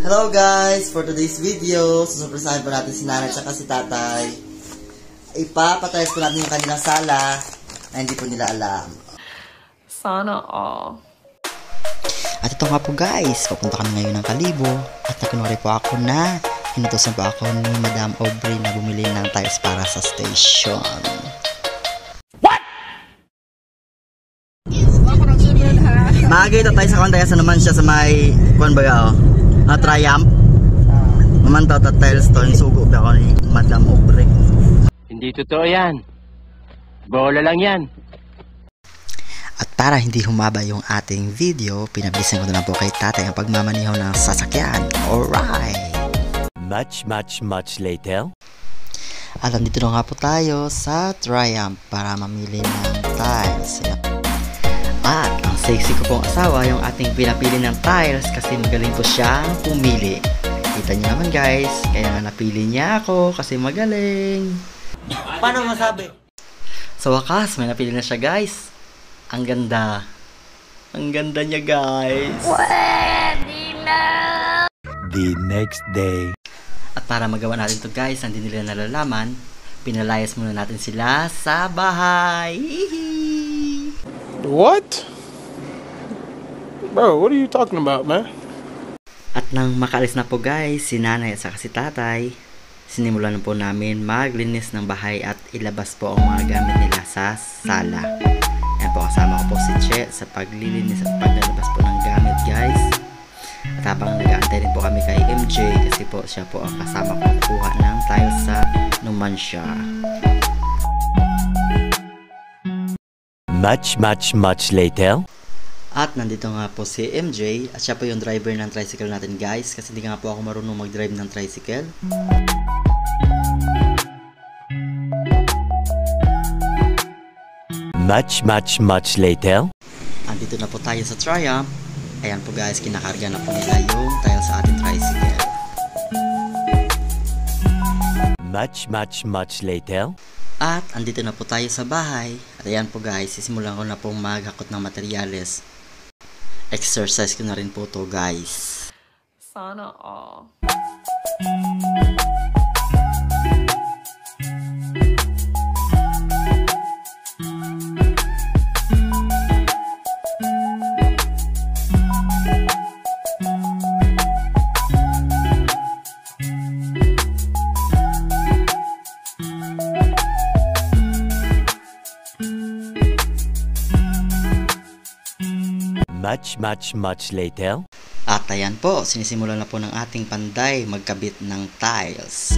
Hello guys! For today's video, susurpresahin po natin si nanay at si tatay. Ipapatayos po natin yung kanilang sala na hindi po nila alam. Sana all. At ito nga po guys, papunta kami ngayon ng Kalibo at nakunwari po ako na inutosan po ako ni Madam Aubrey na bumili ng tiles para sa station. What? Magay ito tayo sa kondayasa naman siya sa may kuwan baga Triumph. Mamantaw ta tiles to, yung sugo pa ako ni Madam Aubrey. Hindi totoo yan. Bola lang yan. At para hindi humaba yung ating video, pinabilisan ko na lang po kay tatay ang pagmamaniho ng sasakyan. Alright! Much later. At andito na nga po tayo sa Triumph para mamili ng tiles. At ang sexy ko pong asawa yung ating pinapili ng tiles kasi magaling po siyang pumili. Kita niyo naman guys, kaya napili niya ako kasi magaling. Paano masabi? Sa wakas, may napili na siya guys. Ang ganda. Ang ganda niya guys. Pwede na! The next day. At para magawa natin to guys, hindi nila nalalaman, pinalayas muna natin sila sa bahay. What? Bro, what are you talking about, man? At nang makaalis na po guys, si nanay at si tatay, sinimulan na po namin maglinis ng bahay at ilabas po ang mga gamit nila sa sala. Yan po, kasama ko po si Che sa paglilinis at paglalabas po ng gamit guys. At habang nag-aantay rin po kami kay MJ kasi po siya po ang kasama ko kukuha ng tiles sa Numancia. Much later. At nandito nga po si MJ at siya po yung driver ng tricycle natin guys kasi hindi nga po ako marunong mag-drive ng tricycle. Much later. Andito na po tayo sa Triumph. Ayan po guys, kinakarga na po nila yung tile sa ating tricycle. Much later. At andito na po tayo sa bahay. At ayan po guys, sisimulan ko na pong maghakot ng materyales. Exercise ko na rin po to guys. Sana all. Much later. At ayan po, sinisimulan na po ng ating panday magkabit ng tiles.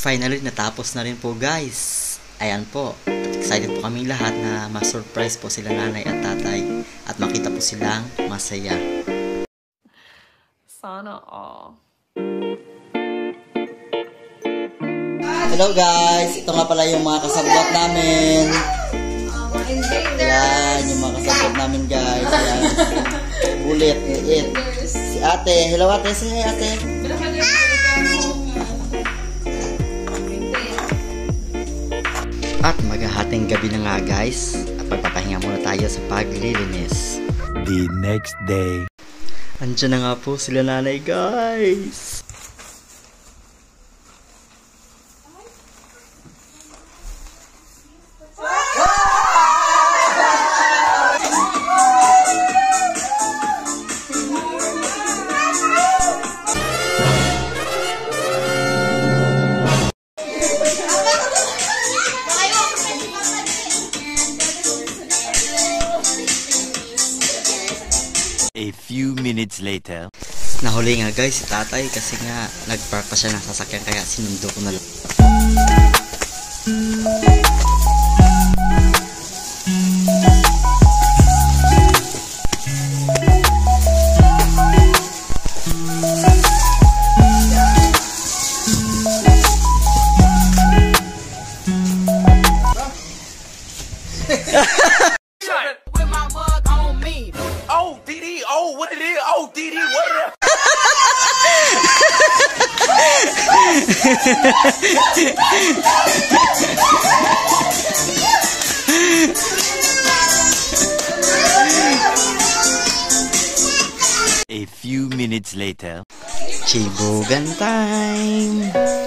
Finally, natapos na rin po guys. Ayan po. Excited po kaming lahat na ma-surprise po sila nanay at tatay at makita po silang masaya. Sana all. Hello guys! Ito nga pala yung mga kasabot namin. Ayan, yung mga kasabot namin guys. Ayan. Bulit, liit. Si ate. Hello ate. Say hi ate. At maghahating gabi na nga guys at magpapahinga muna tayo sa paglilinis. The next day. Andiyan na nga po sila nanay guys. A few minutes later. Nahuli nga guys si tatay kasi nga nagpark pa siya ng sasakyan kaya sinundo ko na lang. With my mug on me. Oh, DD, oh, what it is? Oh, DD, what it is? A few minutes later. Chibugan time!